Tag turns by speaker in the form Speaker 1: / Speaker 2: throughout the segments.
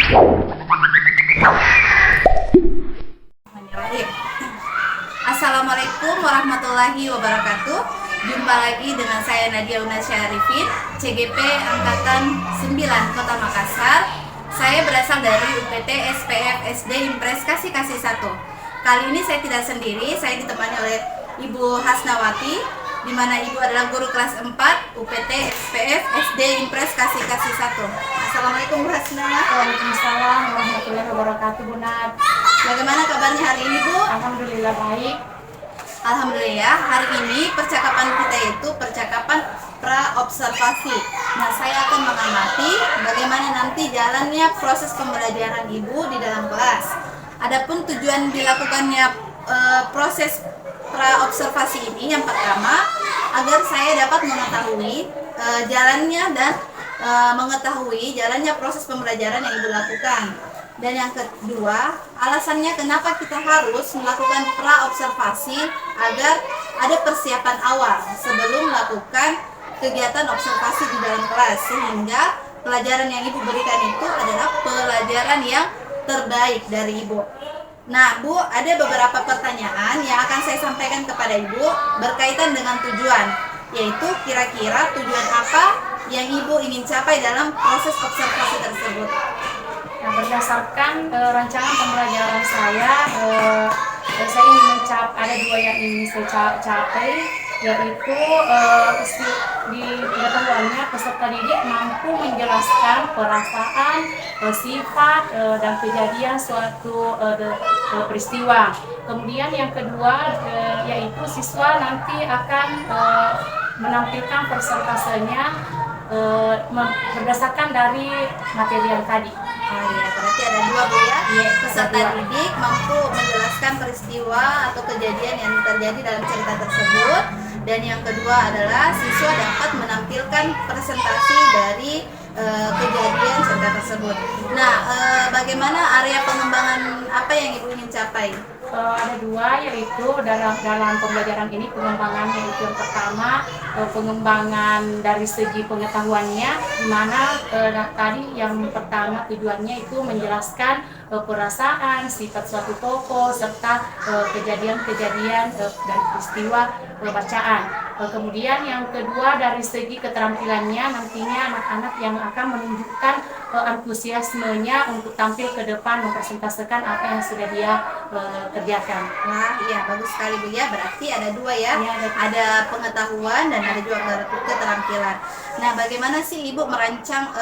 Speaker 1: Assalamualaikum warahmatullahi wabarakatuh. Jumpa lagi dengan saya Nadia Unasya Arifin, CGP Angkatan 9 Kota Makassar. Saya berasal dari UPT SPF SD Impres Kasih 1. Kali ini saya tidak sendiri, saya ditemani oleh Ibu Hasnawati, di mana Ibu adalah guru kelas 4 UPT SPF SD Impres Kasih 1. Assalamualaikum Bu Hasna.
Speaker 2: Waalaikumsalam warahmatullahi wabarakatuh, Bu Nad.
Speaker 1: Bagaimana kabarnya hari ini, Bu?
Speaker 2: Alhamdulillah baik.
Speaker 1: Alhamdulillah, hari ini percakapan kita itu percakapan pra-observasi. Nah, saya akan mengamati bagaimana nanti jalannya proses pembelajaran Ibu di dalam kelas. Adapun tujuan dilakukannya proses pra-observasi ini, yang pertama, agar saya dapat mengetahui jalannya dan mengetahui jalannya proses pembelajaran yang Ibu lakukan. Dan yang kedua, alasannya kenapa kita harus melakukan pra-observasi agar ada persiapan awal sebelum melakukan kegiatan observasi di dalam kelas, sehingga pelajaran yang Ibu berikan itu adalah pelajaran yang terbaik dari Ibu. Nah, Bu, ada beberapa pertanyaan yang akan saya sampaikan kepada Ibu berkaitan dengan tujuan, yaitu kira-kira tujuan apa yang Ibu ingin capai dalam proses observasi tersebut.
Speaker 2: Nah, berdasarkan rancangan pembelajaran saya ingin mencapai, ada dua yang ingin saya capai, yaitu di pengetahuannya peserta didik mampu menjelaskan perasaan, sifat, dan kejadian suatu peristiwa. Kemudian yang kedua yaitu siswa nanti akan menampilkan persentasenya berdasarkan dari materi yang tadi.
Speaker 1: Oh iya, berarti ada dua, Bu, ya.
Speaker 2: Yes,
Speaker 1: peserta didik mampu menjelaskan peristiwa atau kejadian yang terjadi dalam cerita tersebut, dan yang kedua adalah siswa dapat menampilkan presentasi dari kejadian cerita tersebut. Nah, bagaimana area pengembangan apa yang Ibu ingin capai?
Speaker 2: Ada dua, yaitu dalam pembelajaran ini pengembangannya itu yang pertama pengembangan dari segi pengetahuannya, di mana tadi yang pertama tujuannya itu menjelaskan perasaan, sifat suatu tokoh serta kejadian-kejadian dan peristiwa bacaan. Kemudian yang kedua dari segi keterampilannya, nantinya anak-anak yang akan menunjukkan antusiasmenya untuk tampil ke depan mempresentasikan apa yang sudah dia kerjakan.
Speaker 1: Wah, iya, bagus sekali, Bu, ya. Berarti ada dua, ya. Ada pengetahuan dan ada juga keterampilan. Nah, bagaimana sih Ibu merancang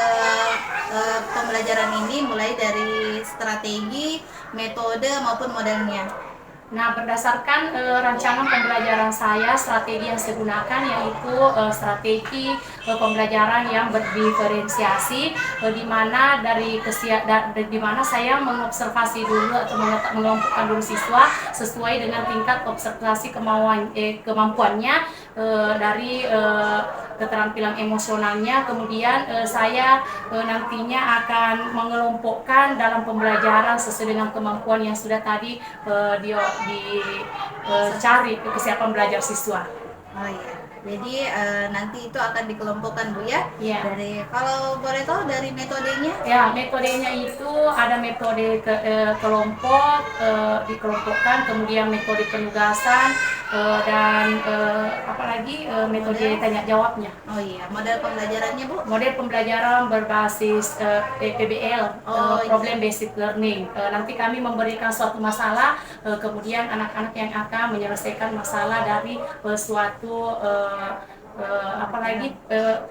Speaker 1: pembelajaran ini mulai dari strategi, metode maupun modelnya?
Speaker 2: Nah, berdasarkan rancangan pembelajaran saya, strategi yang saya gunakan yaitu strategi pembelajaran yang berdiferensiasi, di mana di mana saya mengobservasi dulu atau mengelompokkan dulu siswa sesuai dengan tingkat observasi kemampuannya dari keterampilan emosionalnya. Kemudian saya nantinya akan mengelompokkan dalam pembelajaran sesuai dengan kemampuan yang sudah tadi dicari kesiapan belajar siswa.
Speaker 1: Oh iya. Jadi nanti itu akan dikelompokkan, Bu, ya.
Speaker 2: Iya.
Speaker 1: Dari, kalau boleh tahu dari metodenya?
Speaker 2: Ya, metodenya itu ada metode kelompok, dikelompokkan, kemudian metode penugasan, dan apalagi metode tanya jawabnya.
Speaker 1: Oh iya, model pembelajarannya, Bu?
Speaker 2: Model pembelajaran berbasis PBL, Problem Based Learning. Nanti kami memberikan suatu masalah, kemudian anak-anak yang akan menyelesaikan masalah dari suatu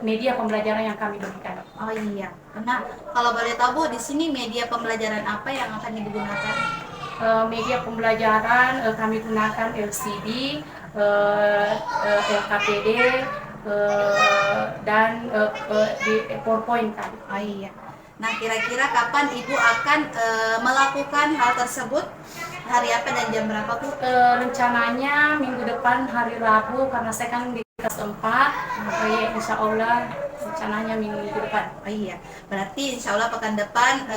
Speaker 2: media pembelajaran yang kami berikan.
Speaker 1: Oh iya. Nah, kalau boleh tahu, Bu, di sini media pembelajaran apa yang akan digunakan?
Speaker 2: Media pembelajaran kami gunakan LCD, LKPD, dan di PowerPoint tadi.
Speaker 1: Oh iya. Nah, kira-kira kapan Ibu akan melakukan hal tersebut? Hari apa dan jam berapa, Bu?
Speaker 2: Rencananya minggu depan hari Rabu, karena saya kan di kelas 4, ya insya Allah rencananya minggu depan.
Speaker 1: Oh iya, berarti insya Allah pekan depan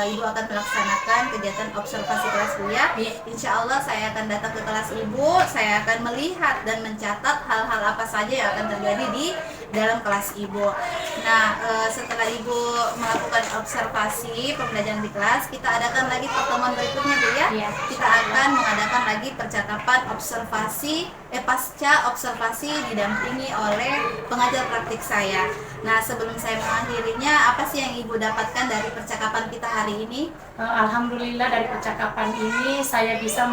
Speaker 1: Ibu akan melaksanakan kegiatan observasi kelas, Bu, ya. Insya Allah saya akan datang ke kelas Ibu, saya akan melihat dan mencatat hal-hal apa saja yang akan terjadi di dalam kelas Ibu. Nah, setelah Ibu melakukan observasi pembelajaran di kelas, kita adakan lagi pertemuan berikutnya, Bu ya.
Speaker 2: Iya.
Speaker 1: Kita akan mengadakan lagi percakapan observasi pasca observasi didampingi oleh pengajar praktik saya. Nah, sebelum saya mengakhirinya, apa sih yang Ibu dapatkan dari percakapan kita hari ini?
Speaker 2: Alhamdulillah dari percakapan ini saya bisa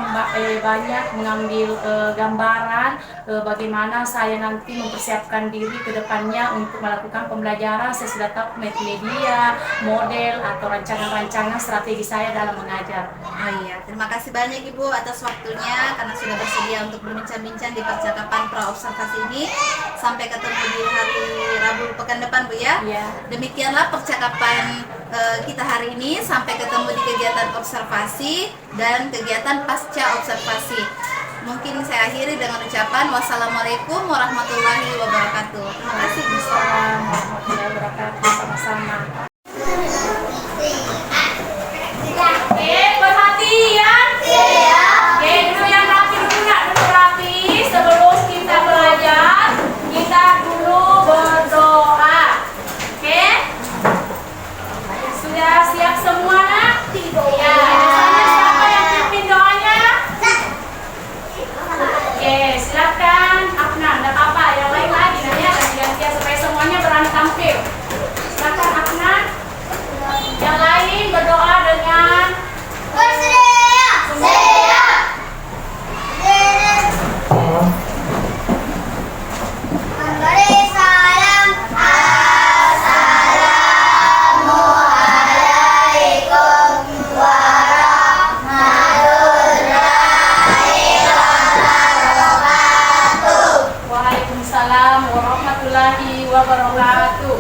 Speaker 2: banyak mengambil gambaran bagaimana saya nanti mempersiapkan diri ke depannya untuk melakukan pembelajaran sesudah tahu media, model atau rancangan-rancangan strategi saya dalam mengajar.
Speaker 1: Oh iya, terima kasih banyak Ibu atas waktunya karena sudah bersedia untuk berbincang-bincang di percakapan pra-observasi ini. Sampai ketemu di hari Rabu pekan depan, Bu ya.
Speaker 2: Iya.
Speaker 1: Demikianlah percakapan kita hari ini. Sampai ketemu di kegiatan observasi dan kegiatan pasca observasi. Mungkin saya akhiri dengan ucapan wassalamualaikum warahmatullahi wabarakatuh. Terima kasih Bu.
Speaker 2: Assalamualaikum warahmatullahi wabarakatuh. Sama-sama. Perhatian. Oke, dulu yang rapi dulu, nggak dulu rapi. Sebelum kita belajar, kita dulu berdoa. Oke? Sudah siap semua, nak? Ya, misalnya siapa yang pimpin doanya? Oke, silakan. Afnan, enggak apa-apa. Yang lain lagi, nanti ganti-gantian supaya semuanya berani tampil. Silakan Afnan. Yang lain berdoa dengan Waalaikumsalam warahmatullahi wabarakatuh.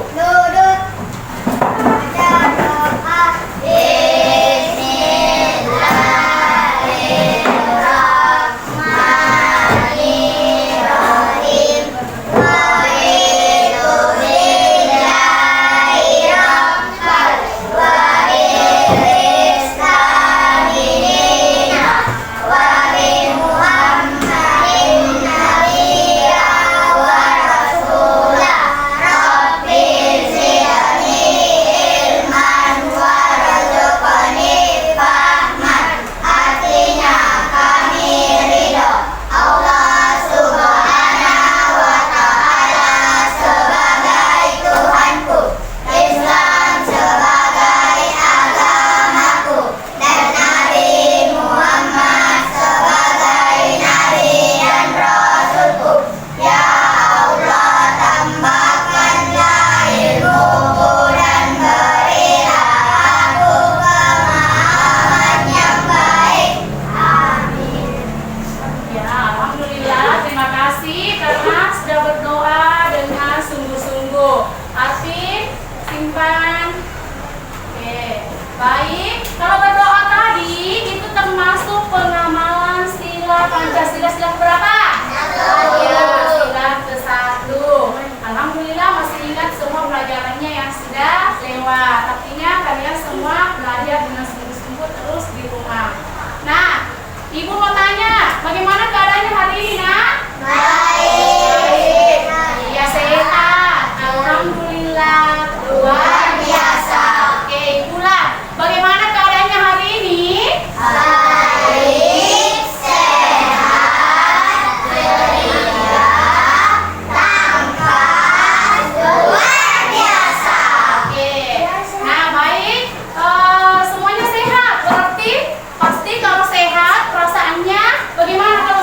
Speaker 2: Ibu mau tanya, bagaimana keadaannya hari ini, nak? Baik. Iya, sehat. Alhamdulillah. Luar biasa. Oke, Ibulah. Bagaimana keadaannya hari ini?
Speaker 3: Baik, sehat, ceria, tampan, luar biasa.
Speaker 2: Oke. Nah, baik. Semuanya sehat. Berarti pasti kalau sehat perasaannya bagaimana kalau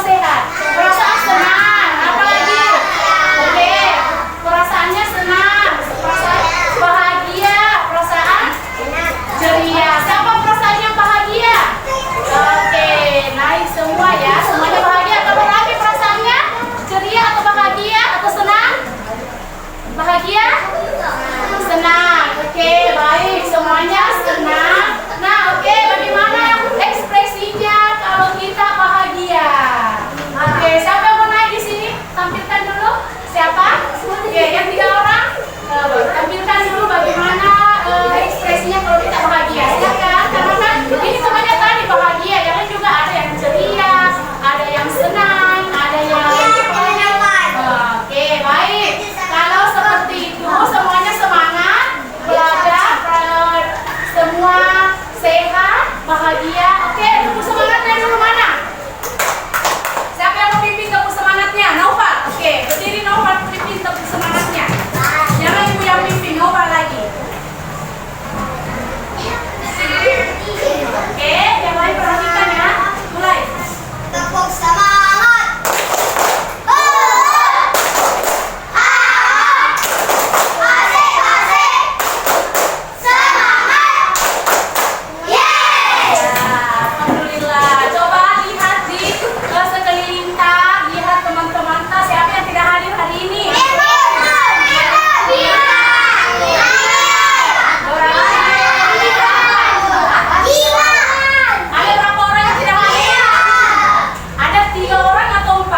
Speaker 2: bahagia. Oke, tepuk semangatnya dulu mana? Siapa yang mau pimpin tepuk semangatnya? Naufal. Oke, berdiri Naufal pimpin tepuk semangatnya. Jangan ibu yang pimpin, Naufal lagi. Oke, yang lain perhatikan ya. Mulai.
Speaker 3: Tepuk semangat. Asik, asik. Semangat. Yeay.
Speaker 2: Alhamdulillah. Coba lihat di sekeliling tas, lihat teman-teman tas siapa yang tidak hadir hari ini. Ada berapa orang yang tidak hadir? Ada 3 orang atau 4? 4.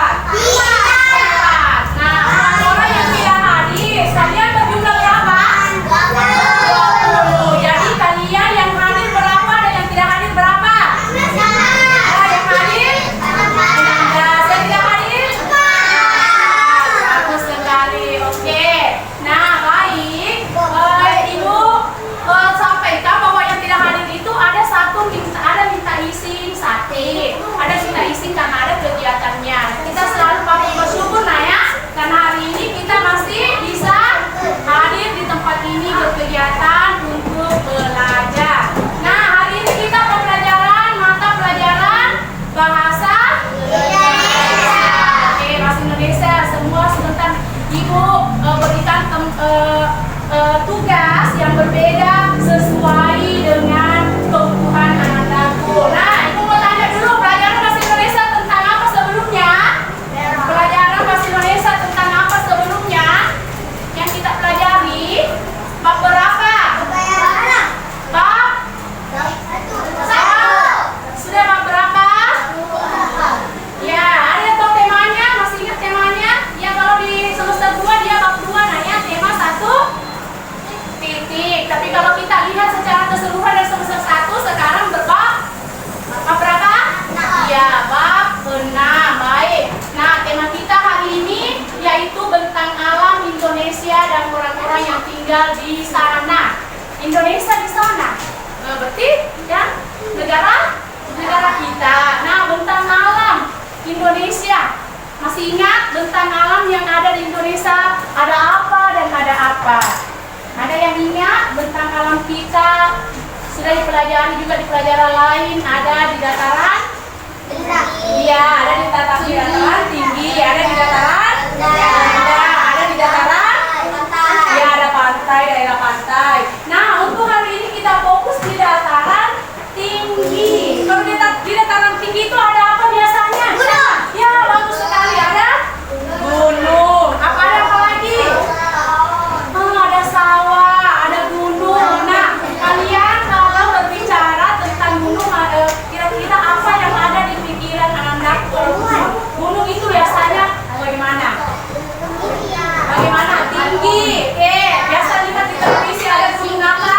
Speaker 2: Nah, 4 orang yang tidak hadir, kalian berjumlah berapa? 20. Jadi kalian yang hadir berapa dan yang tidak hadir berapa? Yang hadir? 16. Yang tidak hadir? Bagus sekali. Oke. Nah, baik. Ibu sampaikan bahwa yang tidak hadir itu ada minta izin sate, ada minta izin karena ada kegiatannya. Kita selalu patut bersyukur nah ya, karena hari ini kita masih bisa hadir di tempat ini berkegiatan untuk belajar. Nah, hari ini kita pembelajaran mata pelajaran bahasa Indonesia. Oke, bahasa Indonesia. Semua sebentar Ibu berikan tugas yang berbeda sesuai dengan kebutuhan anakku. Nah, Ibu mau tanya dulu, pelajaran bahasa Indonesia tentang apa sebelumnya? Pelajaran bahasa Indonesia tentang apa sebelumnya? Yang kita pelajari bab berapa? Bab 1. Sudah bab berapa? Ya, ada tahu temanya? Masih ingat temanya? Ya, kalau di semester 2 dia bab 2 nanya tema 1 titik. Tapi kalau kita lihat secara keseluruhan dari semester 1 sekarang bab berapa? Ya, bab 6. Baik. Nah, tema kita hari ini yaitu bentang alam Indonesia dan orang-orang yang tinggal di sana. Indonesia di sana. Berarti ya negara kita. Nah, bentang alam Indonesia. Masih ingat bentang alam yang ada di Indonesia ada apa dan ada apa? Ada yang ingat bentang alam kita sudah dipelajari juga di pelajaran lain, ada di dataran? Iya, ada di dataran tinggi, ada di dataran rendah, ada di dataran? Ya, ada pantai, daerah pantai. Nah, untuk hari ini kita fokus di dataran tinggi. Kalau di dataran tinggi itu ada apa biasanya?
Speaker 3: Gunung.
Speaker 2: Ya, bagus sekali, ada gunung. Apa lagi? Ada sawah, ada gunung. Nah, kalian kalau berbicara tentang gunung, kira-kira apa yang ada di pikiran anak-anak? Gunung itu biasanya bagaimana? Bagaimana? Tinggi. Oke, biasa lihat di televisi ada gunung apa?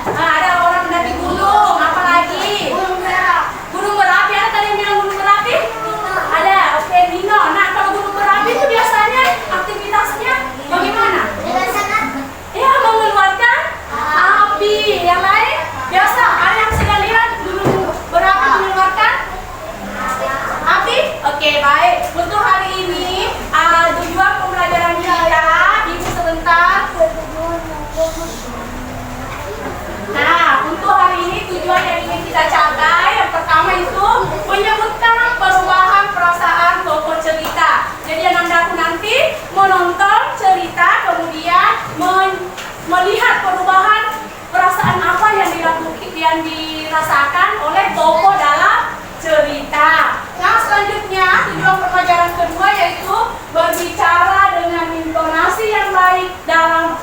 Speaker 2: Nah, ada orang mendaki gunung. Apa lagi? Gunung berapi. Ada tadi yang bilang gunung berapi? Ada. Oke, Dino. Nah, kalau gunung berapi itu biasanya aktivitasnya bagaimana? Ya, mengeluarkan api. Yang lain? Biasa, ada yang sudah lihat gunung berapi mengeluarkan api? Oke, baik. Untuk hari ini, tujuan pembelajaran kita, Ibu sebentar. Nah, untuk hari ini tujuan yang ingin kita capai, yang pertama itu menyebutkan perubahan perasaan tokoh cerita. Jadi anak-anakku nanti menonton cerita, kemudian melihat perubahan perasaan apa yang dirasakan oleh tokoh dalam cerita. Nah, selanjutnya tujuan pembelajaran kedua yaitu berbicara dengan intonasi yang baik dan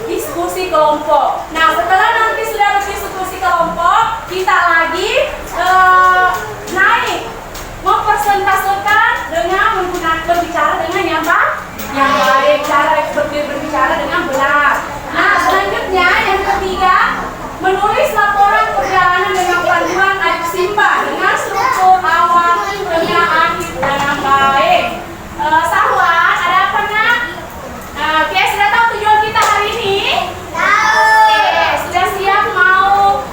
Speaker 2: diskusi kelompok. Nah, setelah nanti sudah berdiskusi kelompok, kita lagi naik mempresentasikan dengan menggunakan berbicara dengan yang baik, cara berbicara dengan benar. Nah, selanjutnya yang ketiga menulis laporan perjalanan dengan panduan Ayu Simba dengan struktur awal, tengah, akhir dengan baik. Sahwan, ada apa nak? Oke, sudah tahu tujuan kita hari ini? Tahu. Oke, sudah siap mau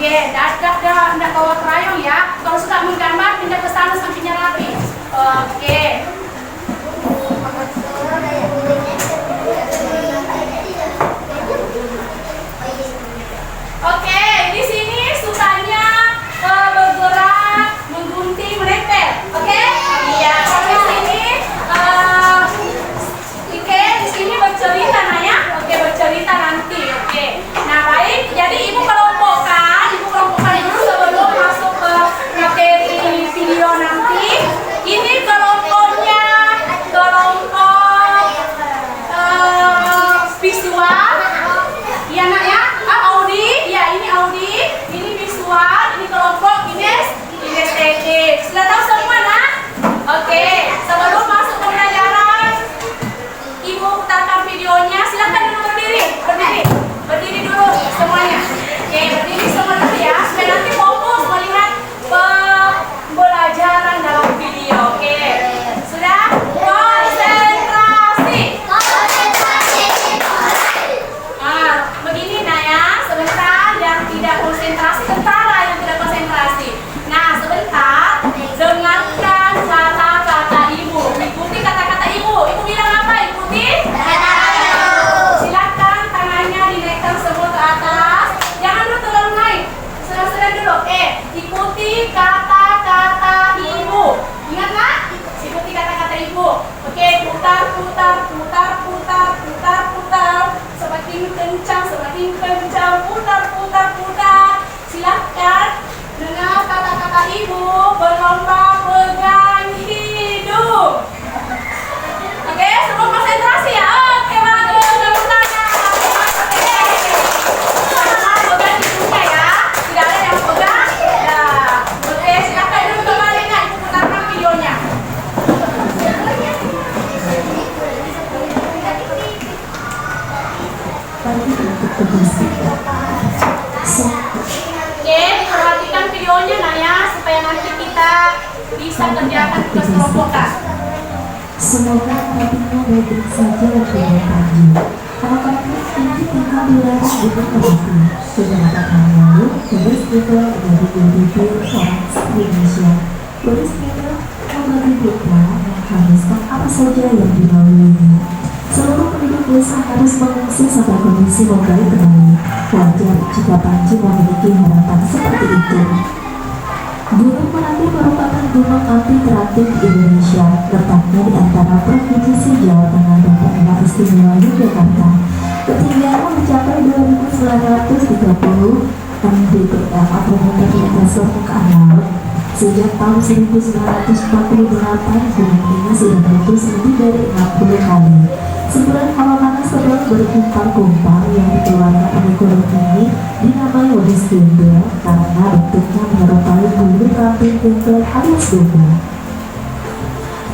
Speaker 2: Oke, tidak bawa krayong ya. Kalau sudah menggambar, pindah ke sana sampingnya rapi. Oke. Oke, di sini sukanya bergerak, menggunting, menempel. Oke? Iya. Kalau di sini, oke, di sini bercerita Naya. Oke, bercerita nanti. Oke. Nah baik, jadi ibu kelompokkan dulu sebelum masuk ke materi video nanti. Ini kelompoknya kelompok visual. Iya nak ya? Audi, ya ini Audi, ini visual, ini kelompok kinestetik. Sudah tahu semua nak? Oke, sebelum masuk ke pembelajaran, ibu putarkan videonya. Silakan dulu berdiri dulu semuanya. Oke, berdiri semua dulu ya, supaya nanti fokus melihat pembelajaran dalam video. Oke, sudah? Konsentrasi. Nah, begini Naya, sebentar yang tidak konsentrasi, tentara yang tidak konsentrasi. Nah, sebentar, dengarkan kata-kata ibu. Ikuti kata-kata ibu. Ibu bilang apa? Ikuti silakan tangannya dinaikkan semua ke atas. Jangan dulu terlalu naik. Sedang-sedang dulu. Ikuti kata-kata ibu. Ingat nak? Ikuti kata-kata ibu. Oke, putar. Semakin kencang. Putar. Silakan dengar kata-kata ibu. Berlomba pegang hidung. Oke, semua konsentrasi ya. Oke, bagus. Tepuk tangan. Pegang hidungnya ya. Tidak ada yang pegang. Nah, oke, silakan dulu kembali nak. Ibu putarkan videonya. Oke, perhatikan videonya Naya supaya nanti kita bisa kerjakan tugas kelompokan.
Speaker 4: Semoga hatinya baik-baik saja dengan Panji. Anak-anak ini tinggal di daerah Gunung Merapi. Beberapa tahun lalu, tulis itu menjadi guru orang Indonesia. Tulis itu membagi kita menghabiskan apa saja yang dilaluinya. Seluruh penduduk desa harus mengungsi sampai kondisi membaik kembali. Wajar jika Panji memiliki harapan seperti itu. Gunung Merapi merupakan gunung api teraktif di Indonesia, letaknya di antara Provinsi Jawa Tengah dan Daerah Istimewa Yogyakarta. Ketinggiannya mencapai 2.930 mdpl atau meter di atas permukaan laut. Sejak tahun 1948, gunung ini sudah meletus lebih dari 60 kali. Semburan hawa panas tebal berkumpal-kumpal yang dikeluarkan oleh gunung ini dinamai wedus gembel karena bentuknya menyerupai bulu kambing gembel alias domba.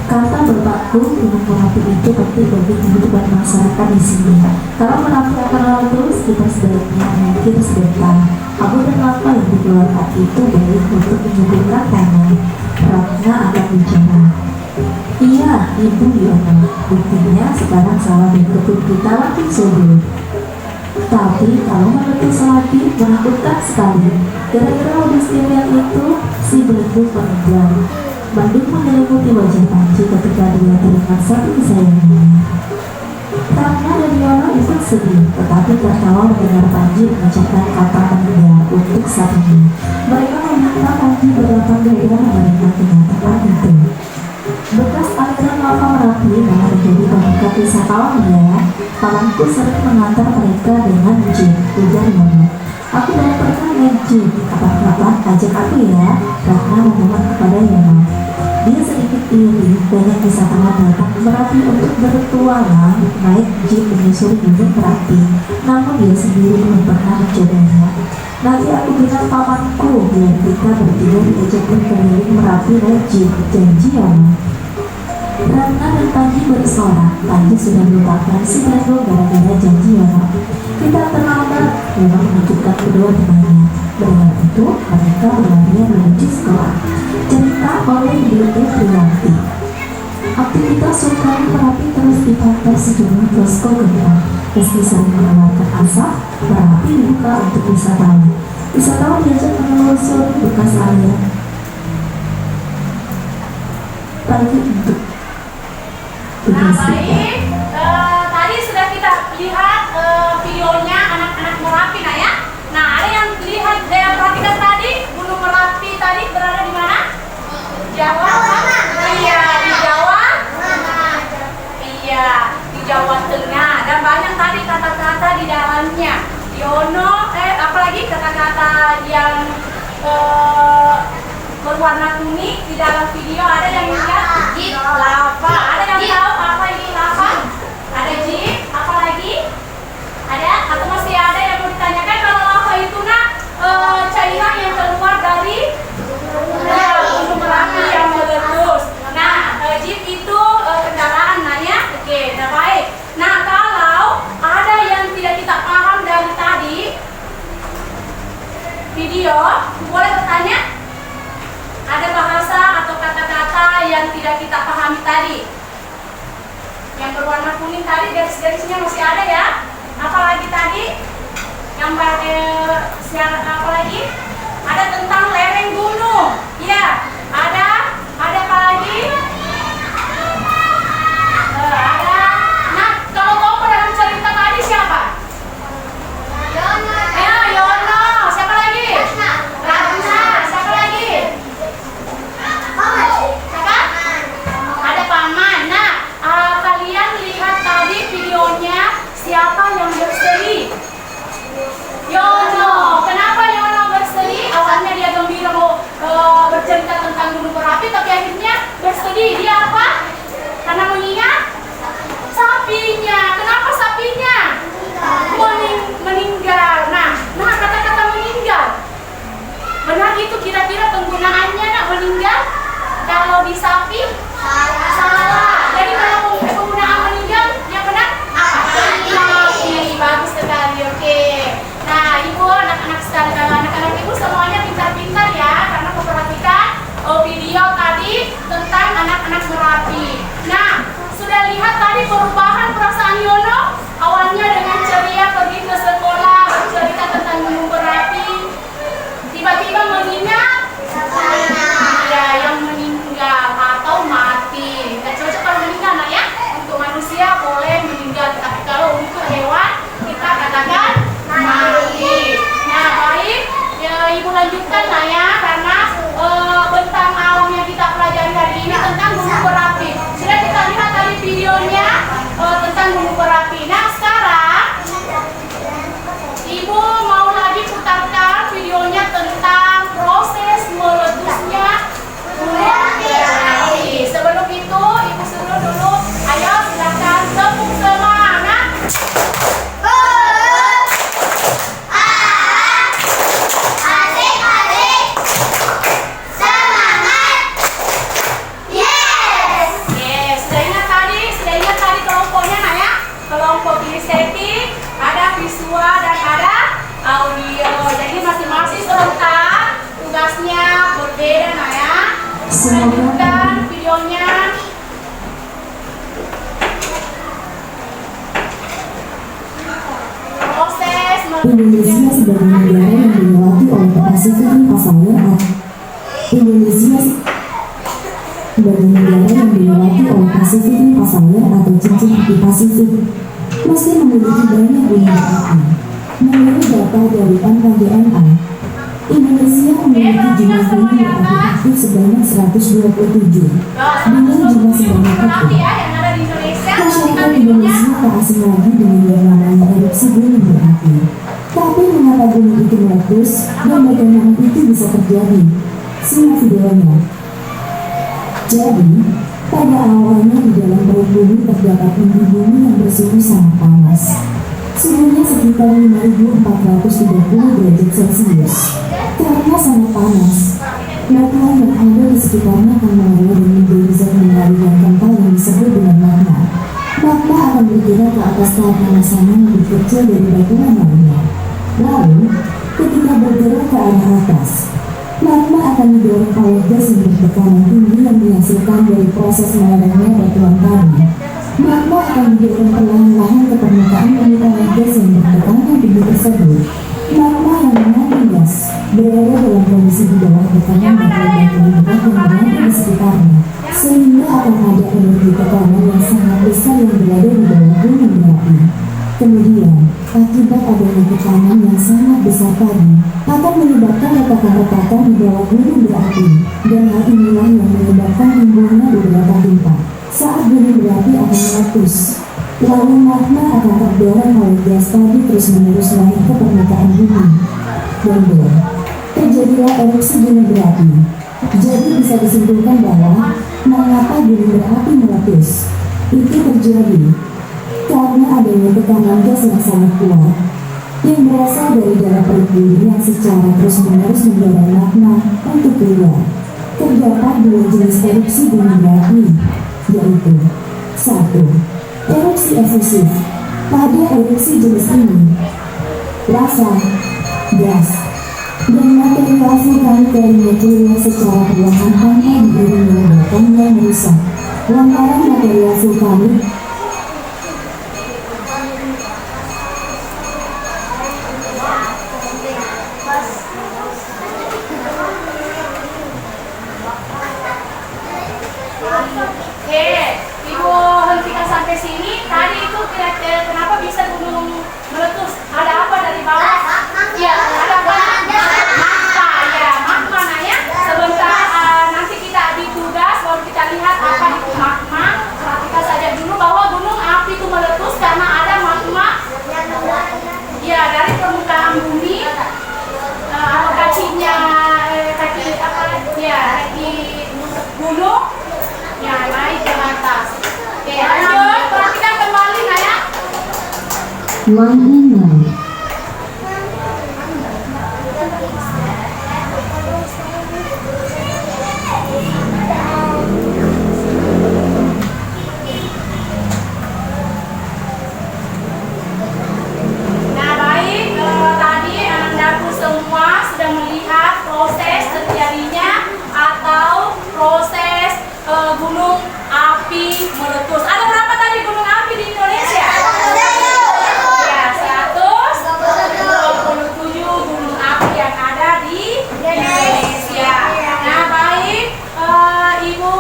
Speaker 4: Kata berpaku Gunung Merapi itu penting bagi kehidupan masyarakat di sini. Kalau Merapi akan meletus, kita sebaiknya mungkin sebentar. Abu dan lava yang dikeluarkan itu baik untuk menyuburkan tanah. Ratna akan bicara. Iya, Ibu Yona. Buktinya sekarang sawah dan kebun kita makin subur. Tapi kalau meletus lagi menakutkan sekali. Gara-gara wedus gembel itu, si Bandung meninggal. Bandung menyelimuti wajah Panji ketika dia teringat satu kesayangannya. Ratna dan Yona ikut sedih, tetapi tertawa mendengar Panji mengucapkan kata meninggal untuk satunya. Mereka meminta Panji berlapang dada mendengar kenyataan itu. Bekas aliran lava Merapi malah menjadi pemikat wisatawan ya. Pamanku sering mengantar mereka dengan jeep, ujar Yona. Aku belum pernah naik jeep, kapan-kapan ajak aku ya, Ratna memohon kepada Yona. Dia sedikit iri, banyak wisatawan datang ke Merapi untuk bertualang naik jeep menyusuri gunung Merapi. Namun dia sendiri belum pernah mencobanya. Nanti aku dengan pamanku biar kita bertiga diajak berkeliling Merapi naik jeep, janji Yona. Ratna dan Panji bersorak. Panji sudah melupakan si Bandung gara-gara janji Yona. Kita terlambat, Yona menunjukkan kedua temannya. Dengan itu, mereka berlarian menuju sekolah. Cerita oleh Ibu Priyanti. Aktivitas Sultan Merapi terus dipantau sejumlah posko gempa. Meski sering mengeluarkan asap, Merapi dibuka untuk wisatawan. Wisatawan diajak menelusuri bekas area parkir untuk
Speaker 2: Nah, baik. Tadi sudah kita lihat videonya anak-anak Merapi, nah ya. Nah, ada yang lihat, perhatikan tadi Gunung Merapi tadi berada di mana? Jawa. Iya, di Jawa. Iya, di Jawa Tengah. Dan banyak tadi kata-kata di dalamnya. Yono, apalagi kata-kata yang berwarna kuning di dalam video. Ada yang lihat jeep, lava. Ada yang tahu apa itu lava? Ada jeep, apa lagi? Ada? Atau masih ada yang mau ditanyakan? Kalau lava itu cairan yang keluar dari Gunung Merapi yang meletus. Nah, jeep itu kendaraan, nah ya. Oke, nah baik. Nah, kalau ada yang tidak kita paham dari tadi video, boleh bertanya? Ada bahasa atau kata-kata yang tidak kita pahami tadi? Yang berwarna kuning tadi, garis-garisnya masih ada ya? Apalagi tadi? Yang apa lagi? Ada tentang lereng gunung. Iya, ada apa lagi? Ada. Nah, kalau tahu dalam cerita tadi siapa? Yono. Siapa lagi? Ratna. Siapa lagi? Siapa? Ada Paman. Nah, kalian lihat tadi videonya siapa yang berseri? Yono. Kenapa Yono berseri? Awalnya dia gembira mau bercerita tentang Gunung Merapi, tapi akhirnya bersedih. Dia apa? Karena mengingat sapinya. Kenapa sapinya? Meninggal. Nah, kata-kata meninggal. Benar itu kira-kira penggunaannya meninggal? Kalau di sapi? Salah. Jadi kalau penggunaan meninggal yang benar apa? Sapi. Bagus sekali. Oke. Nah, ibu, anak-anak sekalian, anak-anak ibu semuanya pintar-pintar ya, karena memperhatikan video tadi tentang anak-anak Merapi. Nah, sudah lihat tadi perubahan perasaan Yono? Awalnya dengan ceria pergi ke sekolah, bercerita tentang Gunung Merapi. Tiba-tiba mengingat ya yang meninggal atau mati. Nggak cocok kalau meninggal, nah ya. Untuk manusia boleh meninggal, tapi kalau untuk hewan kita katakan mati. Nah, baik. Ya, ibu lanjutkan lah ya, karena bentang alam yang kita pelajari hari ini tentang Gunung Merapi. Sudah kita lihat tadi videonya tentang Gunung Merapi. Nah, sekarang ibu mau lagi putarkan videonya tentang proses meletusnya Gunung Merapi. Sebelum itu, ibu suruh dulu, ayo silakan tepuk semangat. Kelompok kinestetik, ada visual dan ada audio. Jadi masing-masing serentak tugasnya berbeda, nah ya. Lanjutkan videonya. Proses
Speaker 4: Indonesia sebagai negara yang dilewati oleh Pacific Pasaya. Indonesia sebagai negara yang dilewati oleh Pasifik Pasaya atau cincin api Pasifik, meski memiliki banyak gunung api. Menurut data dari NKGMA, Indonesia memiliki jumlah gunung berapi aktif sebanyak 127 dengan jumlah sebanyak itu. Masyarakat Indonesia tak asing lagi dengan yang namanya erupsi gunung berapi. Tapi mengapa gunung itu meletus dan bagaimana itu bisa terjadi? Simak videonya. Jadi, pada awalnya di dalam perut bumi terdapat inti bumi yang bersuhu sangat panas. Suhunya sekitar 5.430 derajat Celcius. Karena sangat panas, magma yang ada di sekitarnya akan mengalir dan menjadi zat mengalir yang kental yang disebut dengan magma. Magma akan bergerak ke atas tahap panasannya lebih kecil dari batuan lainnya. Lalu, ketika bergerak ke arah atas, magma akan didorong oleh gas yang bertekanan tinggi yang dihasilkan dari proses melerengnya batuan tadi. Magma akan didorong perlahan-lahan ke permukaan oleh gas yang bertekanan tinggi tersebut. Magma yang mengandung gas kondisi di bawah tekanan dan lembaga berat yang berada di sekitarnya, sehingga akan ada energi tekanan yang sangat besar yang berada di bawah gunung berapi. Kemudian, akibat adanya tekanan yang sangat besar tadi, akan menyebabkan retakan-retakan di bawah gunung berapi, dan hal inilah yang menyebabkan timbulnya beberapa gempa. Saat gunung berapi akan meletus, lalu magma akan terdorong oleh gas tadi terus-menerus naik ke permukaan bumi. Dan terjadilah erupsi gunung berapi. Jadi bisa disimpulkan bahwa mengapa gunung berapi meletus? Itu terjadi karena adanya tekanan gas yang sangat kuat yang berasal dari dalam perut bumi yang secara terus-menerus mendorong magma untuk keluar. Terdapat dua jenis erupsi gunung berapi, yaitu 1. Erupsi efusif. Pada erupsi jenis ini, lava, gas, dan material vulkanik lainnya keluar secara perlahan tanpa diiringi ledakan yang merusak. Lantaran material vulkanik
Speaker 2: Oke, Ibu hentikan sampai sini. Tadi itu kira-kira kenapa bisa gunung meletus? Ada apa dari bawah? Ya, ada apa? Magma, ya, magma ya. Sebentar nanti kita di tugas baru kita lihat apa itu magma. Perhatikan saja dulu bahwa gunung api itu meletus karena ada magma. Ya, dari permukaan bumi. Kakinya, kaki apa? Ya, kaki gunung. Ya, naik ke atas. Oke, lanjut. Perhatikan kembali, Naya.
Speaker 4: One in nine.
Speaker 2: Nah, baik. Tadi Anandaku semua sudah melihat proses terjadinya atau proses gunung api meletus. Ada berapa tadi gunung api di Indonesia? Ya, 127 gunung api yang ada di Indonesia. Nah, baik, Ibu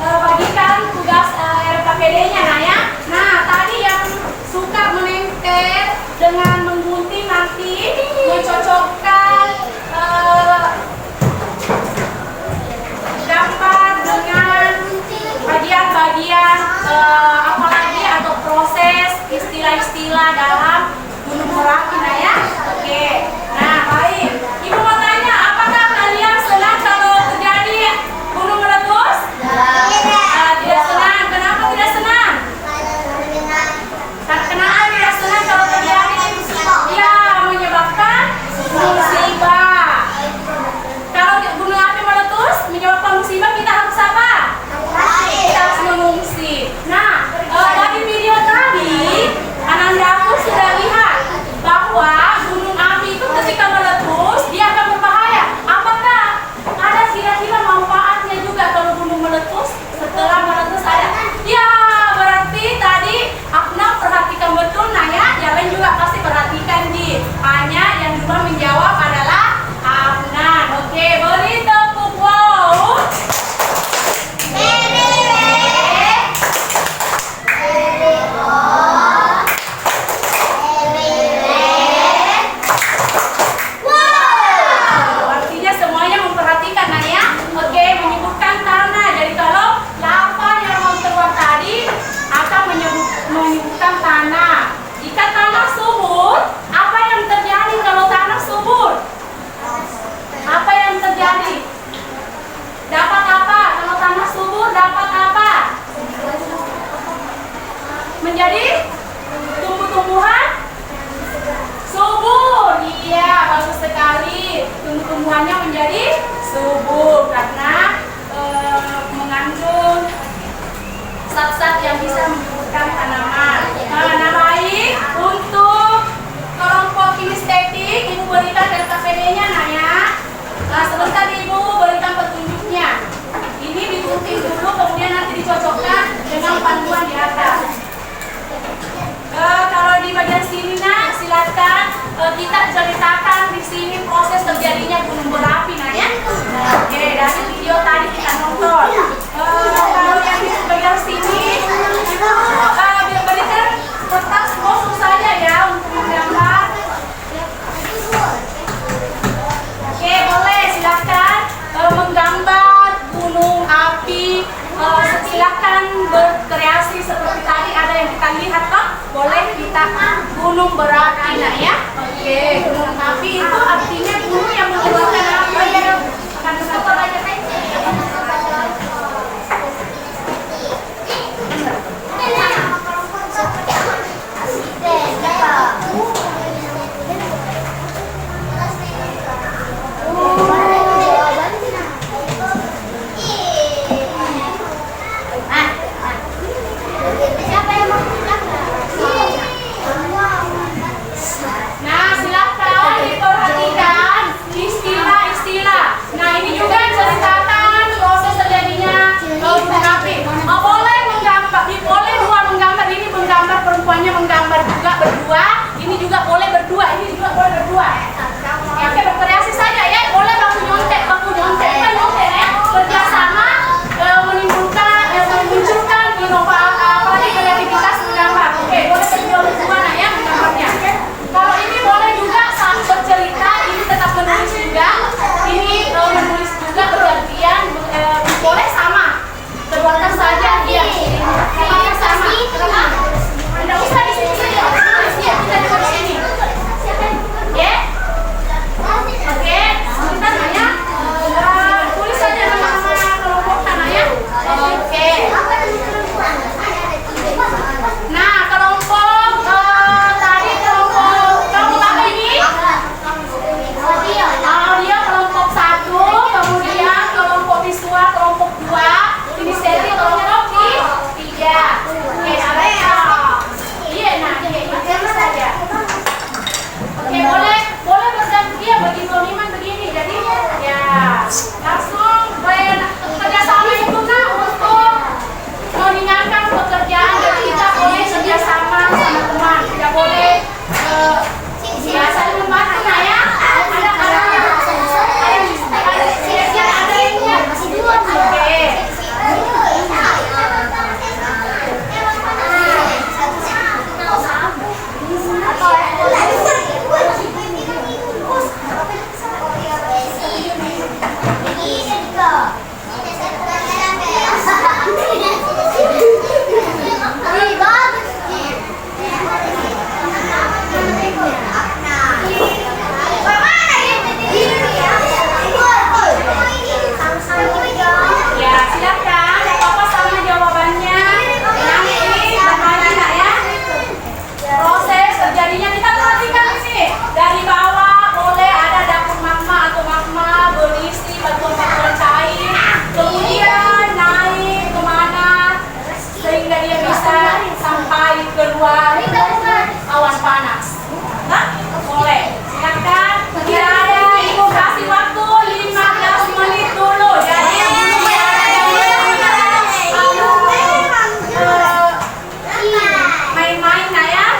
Speaker 2: bagikan tugas RKPD-nya, nah ya. Nah, tadi yang suka menengker dengan menggunting nanti mencocokkan gambar dengan bagian-bagian apalagi atau proses istilah-istilah dalam gunung berapi, nah ya. Oke, nah baik. Ibu mau tanya, apakah kalian senang kalau terjadi gunung meletus? Tidak senang. Kenapa tidak senang? Kenapa tidak senang kalau terjadi? Ya, menyebabkan musibah. Kalau gunung api meletus menyebabkan musibah, kita harus apa? Kita harus mengungsi. Nah, dari video tadi Anandaku sudah lihat bahwa gunung api itu ketika meletus dia akan berbahaya. Apakah ada kira-kira manfaatnya juga kalau gunung meletus? Setelah meletus ada? Ya, berarti tadi Afna perhatikan betul, nah ya. Yang lain juga pasti perhatikan di. Hanya yang dua menjawab adalah Afna. Oke, beri tepuk wow. Artinya semuanya memperhatikan, nah ya. Oke, menyebutkan tanah. Jadi kalau lava yang mau keluar tadi akan menyebutkan tanah. Jika tanah subur, apa yang terjadi kalau tanah subur? Apa yang terjadi? Dapat apa? Kalau tanah subur dapat apa? Menjadi tumbuh-tumbuhan subur. Iya, bagus sekali. Tumbuh-tumbuhannya menjadi subur karena mengandung zat-zat yang bisa menumbuhkan tanaman. Nah, baik, untuk kelompok kinestetik Ibu berikan RKPD-nya, nah ya. Nah, sebentar Ibu berikan petunjuknya. Ini digunting dulu, kemudian nanti dicocokkan dengan panduan di atas. Kalau di bagian yang kita lihat toh, boleh kita gunung berapi nak ya. Oke, gunung api itu artinya gunung yang mengeluarkan api ya. Akan satu aja Nah, silakan diperhatikan istilah-istilah. Nah, ini juga ceritakan proses terjadinya gunung api. Boleh menggambar, boleh dua menggambar. Ini menggambar, perempuannya menggambar juga berdua. Ini juga boleh berdua. Ini juga boleh berdua. Ya, oke, berkreasi saja ya. Boleh baku nyontek kan nyontek ya. Kerjasama memunculkan inovasi, apalagi kreativitas menggambar. Oke, boleh berdua nah ya menggambarnya. Kalau ini boleh juga saat bercerita, ini tetap menulis juga. Ini menulis juga bergantian, boleh sama. Keluarkan saja dia. Sama sama. Tidak usah di sini saja. Ya, kita di sini. Oke? Oke, sebentar ya. Tulis saja nama-nama kelompok sana ya. Oke. Nah, kelompok tadi kelompok apa ini? Audio kelompok 1, kemudian kelompok visual kelompok 2, kinestesi kelompok 3. Oke, area. Iya, nah, ini saja. Oke, boleh berganti ya bagi Toniman begini. Jadi ya langsung kerjasama itu nah untuk mengingatkan pekerjaan. Jadi kita boleh kerjasama sama teman, tidak boleh ya saling membantu nah ya. Ya, silakan. Apa sama jawabannya? Nanti berbagi nak ya. Proses terjadinya kita perhatikan di sini. Dari bawah boleh ada dapur magma atau magma berisi batuan-batuan cair. Kemudian naik kemana sehingga dia bisa sampai keluar awan panas. Nah, boleh. Silakan. Tidak ada, ibu kasih waktu 15 menit dulu. Jadi main-main nah ya.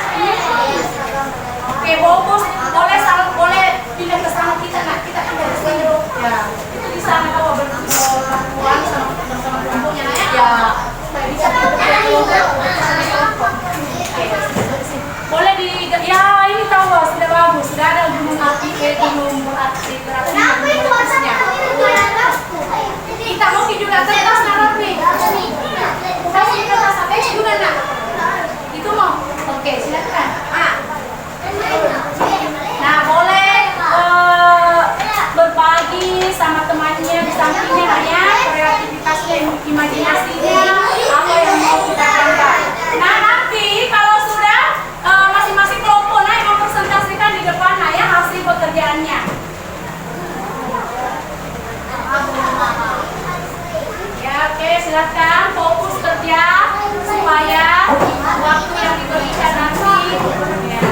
Speaker 2: Oke, fokus. Boleh pindah ke sana kita kan dari sini ya. Itu di sana kalau berkumpul sama kelompoknya nah ya. Bisa boleh ya ini tahu sudah bagus, sudah ada gunung api gunung berapi berasnya. Kita mau juga kertas naruh nih. Kasih kertas apa juga nak? Itu mau? Oke, silakan. Nah, boleh berbagi sama temannya di sampingnya hanya kreativitasnya, imajinasinya, apa yang mau kita gambar. Nah, nanti kalau sudah masing-masing kelompok naik mempresentasikan di depan ya hasil pekerjaannya. Ya, oke, silakan fokus kerja supaya waktu yang diberikan nanti ya.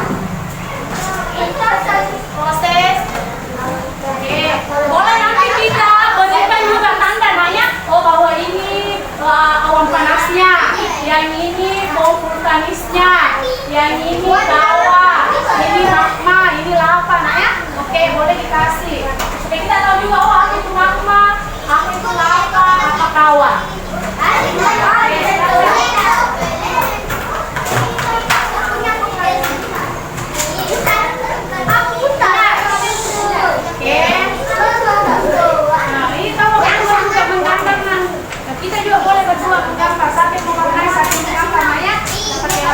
Speaker 2: Proses. Oke, boleh nanti kita berikan juga tanda nanya, oh bahwa ini awan panasnya, yang ini bom vulkanisnya, yang ini bawah, ini magma, ini lava, nah ya. Oke, boleh dikasih. Oke, kita tahu juga, oh apa itu magma, apa itu lava, apa kawah. Kita juga boleh berdua menggambar sampai mewarnai satu menggambar ya. Seperti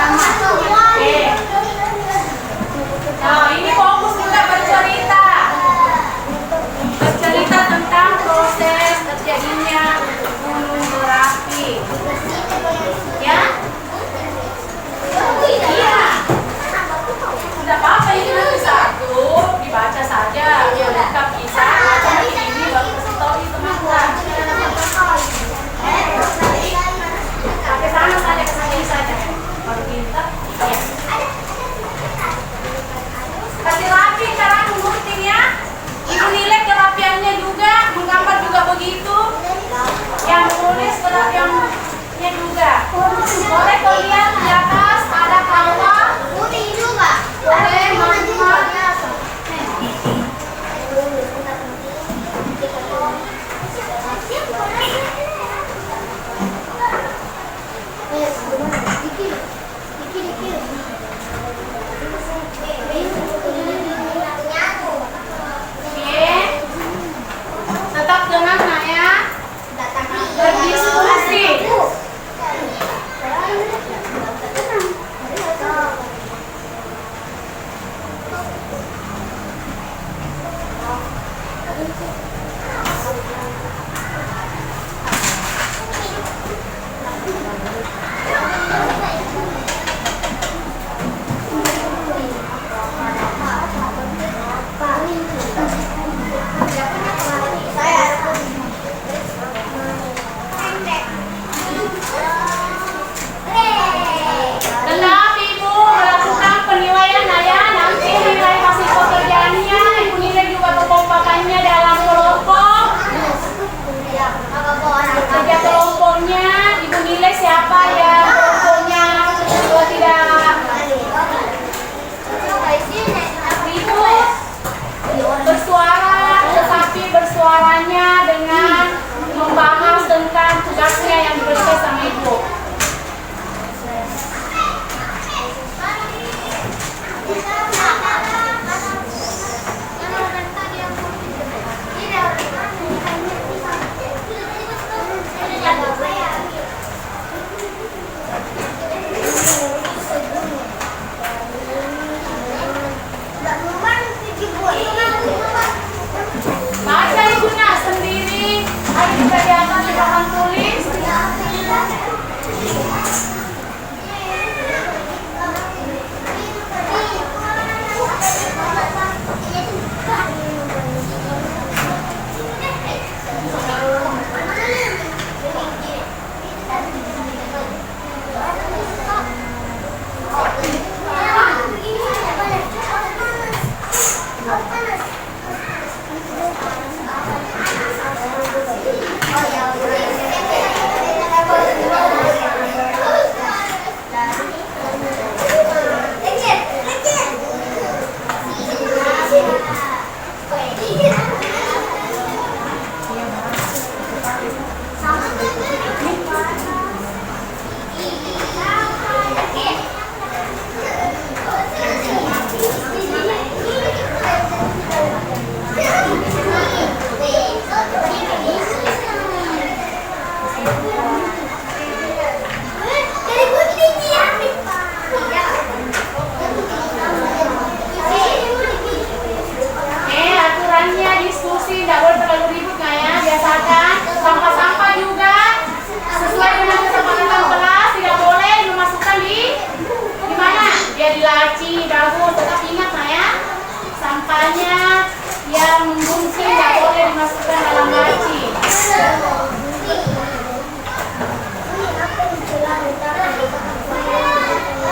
Speaker 2: Pokoknya yang menggunting nggak boleh dimasukkan dalam laci.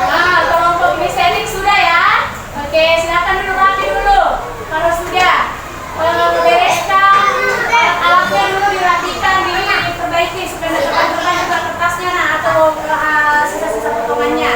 Speaker 2: Nah, kelompok listening sudah ya. Oke, silakan duduk rapi dulu. Kalau sudah bereskan alat-alatnya dulu dirapikan, diperbaiki supaya terbang-terbang juga kertasnya nah, atau sisa-sisa potongannya.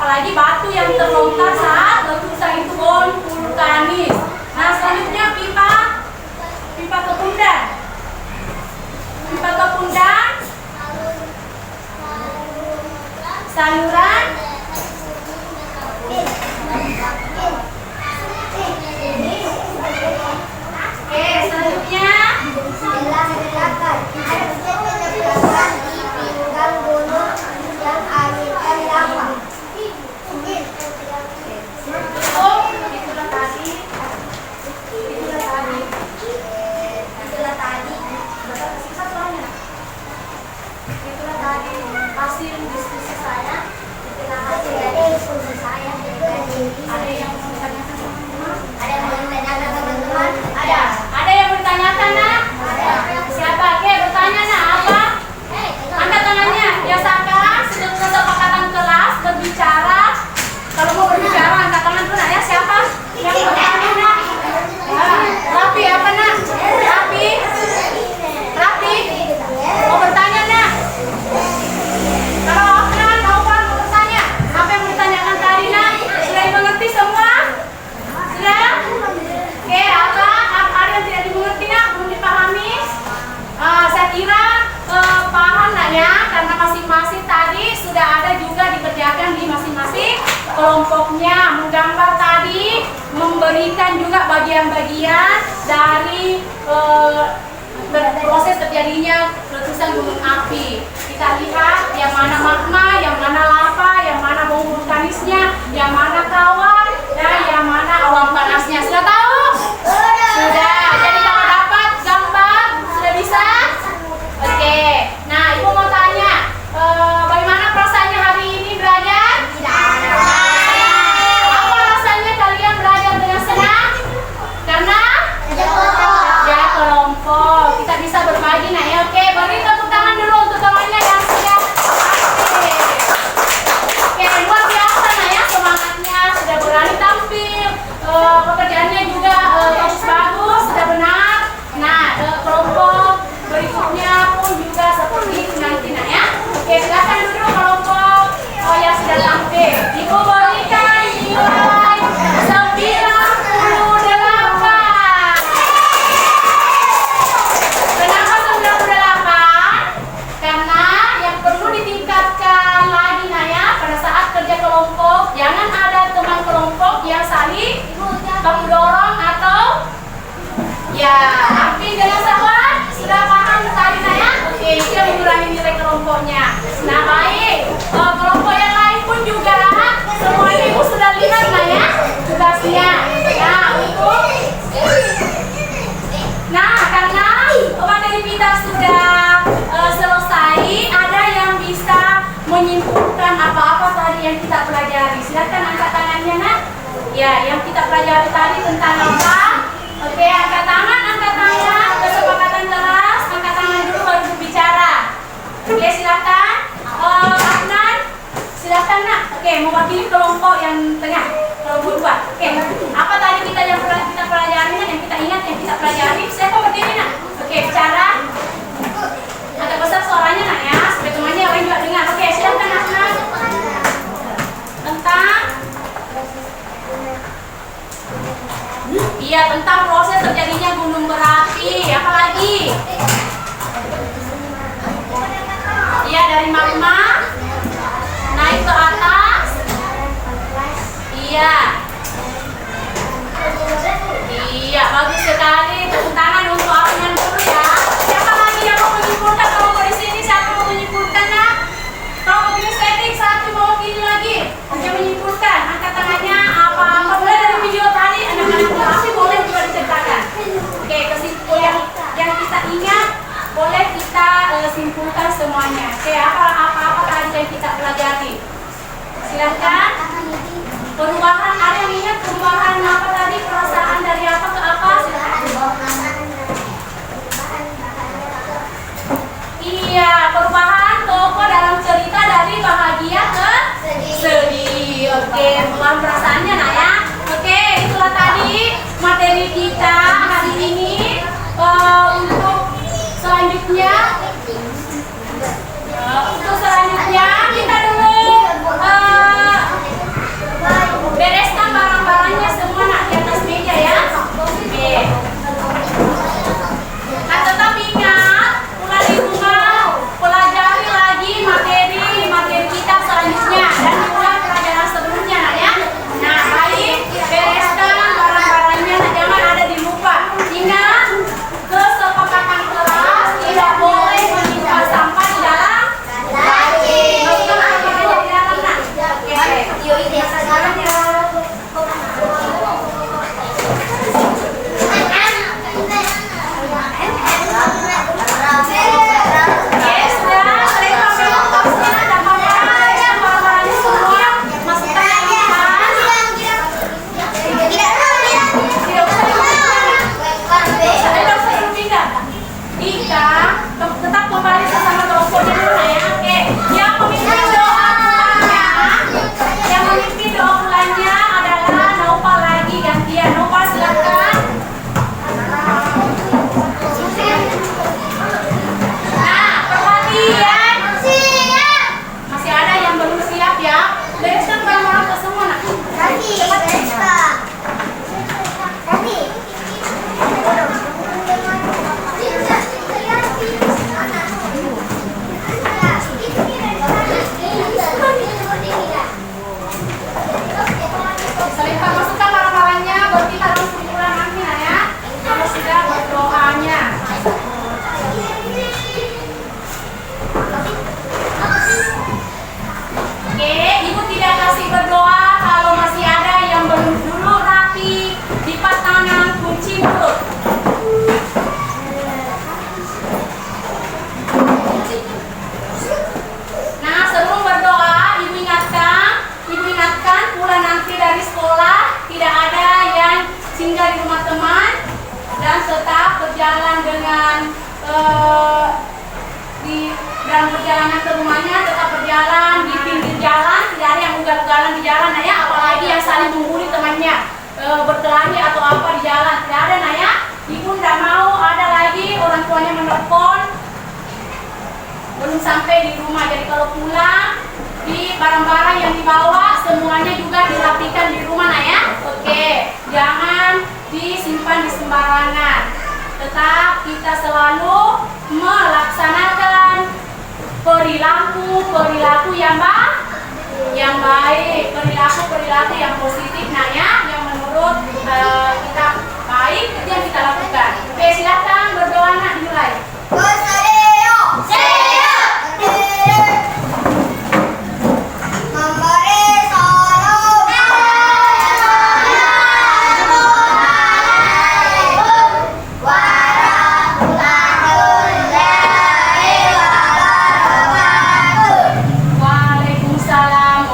Speaker 2: apalagi batu yang terlontar saat letusan itu vulkanis. Nah, selanjutnya pipa kepundan. Pipa kepundan, saluran, oke, selanjutnya hasil diskusi saya. Ada yang mau ditanyakan teman-teman? Ada yang bertanyakan, nak? Siapa? Oke, bertanya, nak, apa? Angkat tangannya. Ya, Saka, kesepakatan kelas berbicara. Kalau mau berbicara, angkat tangan tuh, nak, ya. Siapa? Yang bertanya, nak? Rapi, apa, nak? Rapi? Mau bertanya, nak? Kalau Afnan, Taufan mau bertanya, apa yang ditanyakan tadi, nak? Sudah dimengerti semua? Sudah? Oke, apa? Ada yang tidak dimengerti, nak? Belum dipahami? Saya kira paham, nak, ya? Karena masing-masing tadi sudah ada juga dikerjakan di masing-masing kelompoknya. Menggambar tadi, memberikan juga bagian-bagian dari proses terjadinya letusan gunung api. Kita lihat yang mana magma, yang mana lava, yang mana bom vulkanisnya, yang mana kawah, dan yang mana awan panasnya. Sudah tahu? Sudah. Jadi kalau dapat gambar, sudah bisa? Oke. Nah, Ibu mau tanya, bagaimana perasaannya hari ini belajar? Apa rasanya kalian belajar dengan senang? Karena kerja kelompok. Kita bisa berbagi, nah, ya. Oke, beri tepuk tangan dulu untuk temannya yang sudah aktif. Oke, luar biasa, nah, ya, semangatnya, sudah berani tampil, pekerjaannya juga bagus, sudah benar. Nah, kelompok berikutnya pun juga seperti itu nanti, nah, ya. Oke, silakan dulu kelompok yang sudah tampil. Ibu berikan nilai 98. Kenapa 98? Karena yang perlu ditingkatkan lagi, nah, ya, pada saat kerja kelompok jangan ada teman kelompok yang saling mendorong atau ya Afin dengan Sahwan sudah paham tadi, nah, ya. Oke, itu yang mengurangi nilai kelompoknya. Nah, baik, kelompok yang lain pun juga semuanya Ibu sudah lihat, nah, ya, tugasnya. Nah, untuk karena materi kita sudah selesai, ada yang bisa menyimpulkan apa-apa tadi yang kita pelajari. Silakan angkat tangannya, nak. Ya, yang kita pelajari tadi tentang apa? Oke, angkat tangan, kesepakatan kelas, angkat tangan dulu baru berbicara. Oke, silakan. Afnan, silakan, nak. Oke, mewakili kelompok yang tengah, kelompok 2. Oke, apa tadi kita pelajari, yang kita ingat, yang kita pelajari? Siapa berdiri, nak? Oke, bicara. Agak besar suaranya, nak, ya, supaya temannya yang lain juga dengar. Oke, silakan, Afnan. Tentang proses terjadinya gunung berapi. Apa lagi? Iya, dari magma naik ke atas. Iya, bagus sekali. Tepuk tangan untuk Afnan dulu, ya. Siapa lagi yang mau menyimpulkan? Kalau di sini siapa mau menyimpulkan, nak? Kalau begini setting, satu mewakili lagi yang menyimpulkan. Angkat tangannya. Apa boleh dari video tadi anak-anak berapi boleh juga diceritakan. Oke, kesimpulan yang kita ingat boleh kita simpulkan semuanya. Oke, apa tadi yang kita pelajari? Silakan. Perubahan, ada yang ingat perubahan apa tadi? Perasaan dari apa ke apa? Silakan. Iya, perubahan tokoh dalam cerita dari bahagia ke sedih. Oke, perubahan perasaannya, nah, ya. Oke, itulah tadi materi kita hari ini. Untuk selanjutnya kita dulu berjalan dengan di dalam perjalanan ke rumahnya tetap berjalan di pinggir jalan, tidak ada yang ugal-ugalan di jalan nah ya, apalagi yang saling menghuli temannya berkelahi atau apa di jalan, tidak ada nah ya. Ibu tidak mau ada lagi orang tuanya menelpon belum sampai di rumah. Jadi kalau pulang di barang-barang yang dibawa semuanya juga dirapikan di rumah nah ya. Oke, jangan disimpan di sembarangan. Tetap kita selalu melaksanakan perilaku yang baik, perilaku yang positif nah ya, yang menurut kita baik itu yang kita lakukan. Oke, silakan berdoa nak dimulai.
Speaker 3: Kusadeo, Seo, memberi salam.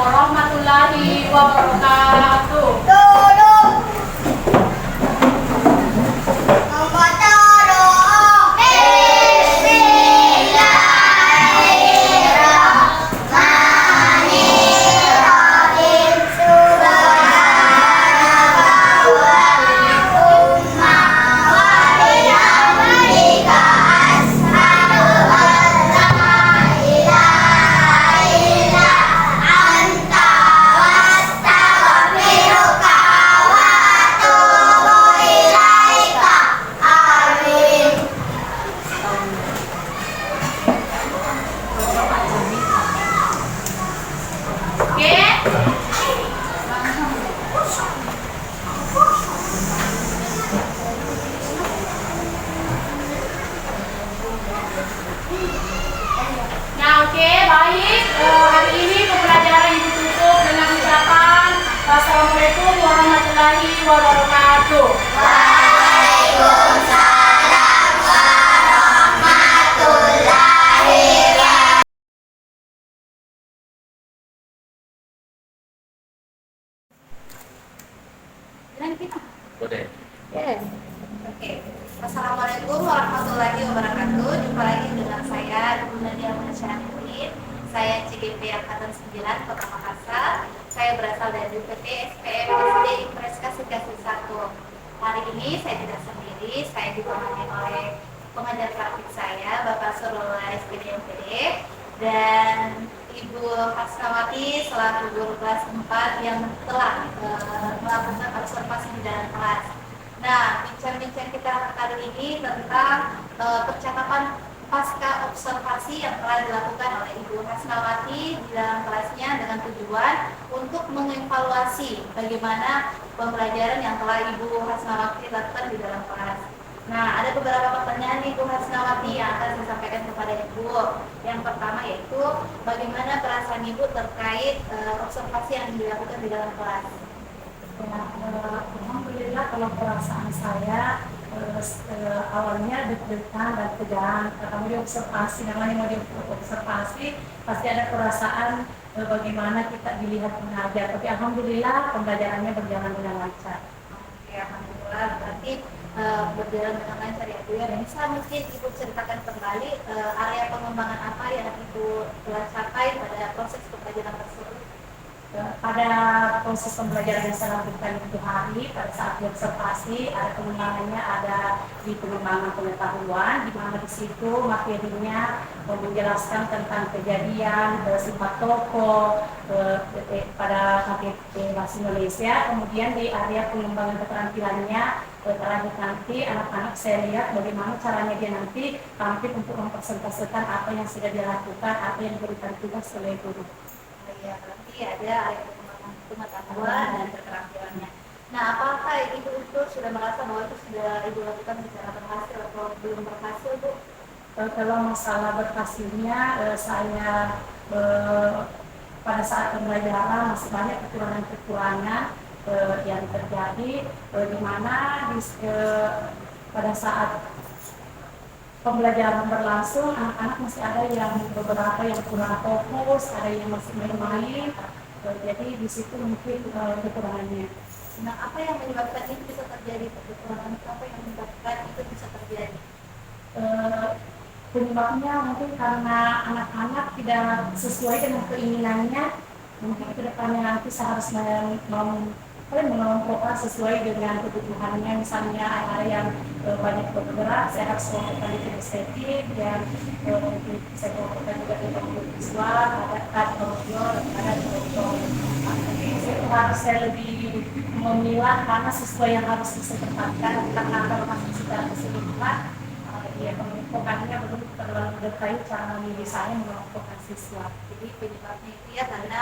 Speaker 3: Assalamualaikum warahmatullahi wabarakatuh.
Speaker 2: Waalaikumsalam warahmatullahi wabarakatuh.
Speaker 3: Tolong membaca doa. Bismillahirrahmanirrahim. Subhanaka Allahumma wa bihamdika asyhadu an la ilaha illa anta wastaghfiruka wa atubu ilaika. Amin.
Speaker 2: Oke. Nah, oke, baik. Hari ini pembelajaran Ibu tutup dengan ucapan Assalamualaikum warahmatullahi wabarakatuh.
Speaker 3: Waalaikumsalam warahmatullahi wabarakatuh.
Speaker 1: Oke. Assalamualaikum warahmatullahi wabarakatuh. Jumpa lagi dengan saya Ibu Nadia Masyarakat. Saya CGP Angkatan 9 Kota Makassar. Saya berasal dari UPT SPM SD Impres Kasih 1. Hari ini saya tidak sendiri, saya ditemani oleh pengajar praktik saya, Bapak Surula SPD MPD, dan Ibu Hasnawati selaku guru kelas 4 yang telah melakukan observasi di dalam kelas. Nah, bincang-bincang kita kali ini tentang percakapan pasca observasi yang telah dilakukan oleh Ibu Hasnawati di dalam kelasnya dengan tujuan untuk mengevaluasi bagaimana pembelajaran yang telah Ibu Hasnawati lakukan di dalam kelas. Nah, ada beberapa pertanyaan Ibu Hasnawati yang akan saya sampaikan kepada Ibu. Yang pertama yaitu bagaimana perasaan Ibu terkait observasi yang dilakukan di dalam kelas.
Speaker 2: Alhamdulillah kalau perasaan saya awalnya deg-degan dan tegang. Kalau diobservasi, namanya mau diobservasi pasti ada perasaan bagaimana kita dilihat mengajar. Tapi alhamdulillah pembelajarannya berjalan dengan lancar.
Speaker 1: Oke, alhamdulillah berarti berjalan dengan lancar ya Bu ya. Bisa mungkin Ibu ceritakan kembali area pengembangan apa yang Ibu telah capai pada proses pembelajaran tersebut?
Speaker 2: Pada proses pembelajaran yang saya lakukan itu hari, pada saat diobservasi, ada pengembangannya, ada di pengembangan pengetahuan, di mana di situ materinya menjelaskan tentang kejadian, sifat tokoh pada materi bahasa Indonesia. Kemudian di area pengembangan keterampilannya, terakhir nanti anak-anak saya lihat bagaimana caranya dia nanti tampil untuk mempresentasikan apa yang sudah dilakukan, apa yang diberikan tugas oleh guru.
Speaker 1: Ya, berarti ada area pengembangan pengetahuan dan keterampilannya. Nah, apakah Ibu itu sudah merasa bahwa itu sudah Ibu lakukan secara berhasil atau belum berhasil, Bu?
Speaker 2: Kalau masalah berhasilnya, saya pada saat pembelajaran masih banyak kekurangan-kekurangan yang terjadi, di mana pada saat pembelajaran berlangsung, anak-anak masih ada yang beberapa yang kurang fokus, ada yang masih main-main, jadi di situ mungkin kekurangannya.
Speaker 1: Nah, apa yang menyebabkan itu bisa terjadi? Kekurangan apa yang menyebabkan itu bisa terjadi?
Speaker 2: penyebabnya mungkin karena anak-anak tidak sesuai dengan keinginannya. Mungkin kedepannya nanti saya harus mengelompokkan sesuai dengan kebutuhannya. Misalnya ada yang banyak bergerak, saya harus kelompokkan di estetik, dan mungkin saya kelompokkan juga di kelompok visual, ada audio, ada kelompok. Itu harus saya lebih memilah mana sesuai yang harus disesuaikan karena kalau masih sudah keseluruhan. Ya, pengelompokannya belum terlalu detail cara memilih saya mengelompokkan siswa.
Speaker 1: Jadi penyebabnya itu ya karena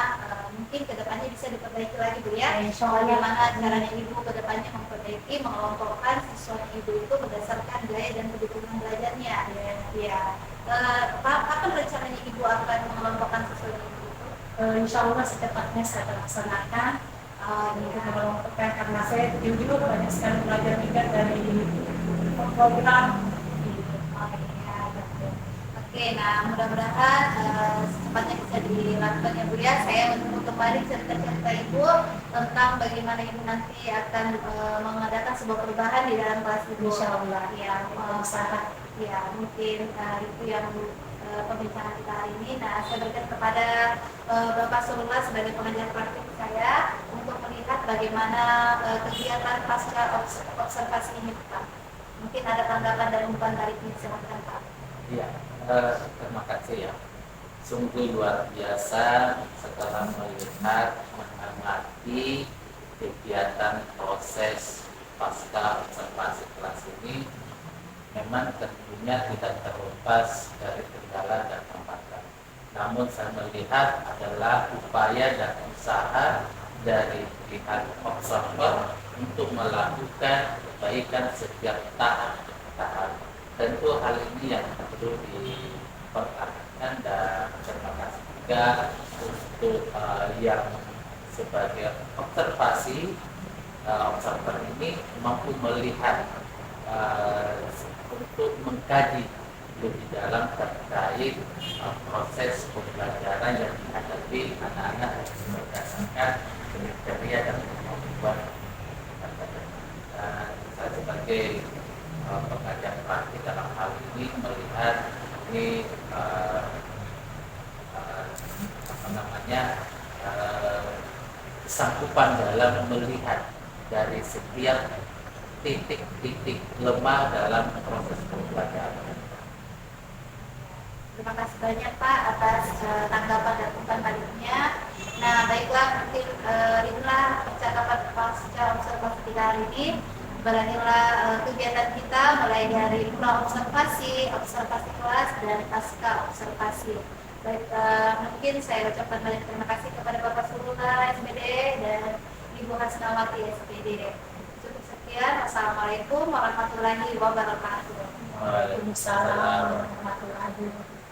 Speaker 1: mungkin kedepannya bisa diperbaiki lagi Bu ya.
Speaker 2: Insya Allah.
Speaker 1: Bagaimana caranya Ibu kedepannya memperbaiki, mengelompokkan siswa Ibu itu berdasarkan gaya dan kebutuhan belajarnya. Ya. Kapan rencananya Ibu akan mengelompokkan siswa Ibu itu?
Speaker 2: Insya Allah secepatnya saya akan laksanakan untuk mengelompokkan, karena saya jujur banyak sekali belajar juga dari program.
Speaker 1: Oke, nah mudah-mudahan secepatnya bisa dilakukan ya Bu ya. Saya menunggu kembali cerita-cerita Ibu tentang bagaimana Ibu nanti akan mengadakan sebuah perubahan di dalam kelas Ibu.
Speaker 2: Insya Allah.
Speaker 1: Ya,
Speaker 2: Usaha.
Speaker 1: ya mungkin itu yang pembicaraan kita hari ini. Nah, saya berikan kepada Bapak Surula sebagai pengajar praktik saya untuk melihat bagaimana kegiatan pasca observasi ini Pak. Mungkin ada tanggapan dan umpan dari silakan Pak.
Speaker 5: Iya, terima kasih ya. Sungguh luar biasa setelah melihat mengamati kegiatan proses pasca observasi kelas ini. Memang tentunya tidak terlepas dari kendala dan hambatan. Namun saya melihat adalah upaya dan usaha dari pihak observer untuk melakukan perbaikan setiap tahap. Tentu hal ini yang perlu dipertahankan, dan terima kasih juga untuk yang sebagai observer ini mampu melihat untuk mengkaji lebih dalam terkait proses pembelajaran yang dihadapi anak-anak berdasarkan kriteria dan kemampuan. Dan saya sebagai pengajar praktik dalam hal ini melihat ini kesanggupan dalam melihat dari setiap titik-titik lemah dalam proses pembelajaran.
Speaker 1: Terima kasih banyak Pak atas tanggapan dan umpan baliknya. Nah, baiklah, mungkin inilah percakapan pasca observasi kita hari ini. Berakhirlah kegiatan kita mulai dari pra-observasi, observasi kelas, dan pasca observasi. Baik, mungkin saya ucapkan banyak terima kasih kepada Bapak Surula SPD dan Ibu Hasnawati SPD. Cukup sekian. Assalamualaikum warahmatullahi wabarakatuh.
Speaker 2: Waalaikumsalam warahmatullahi wabarakatuh.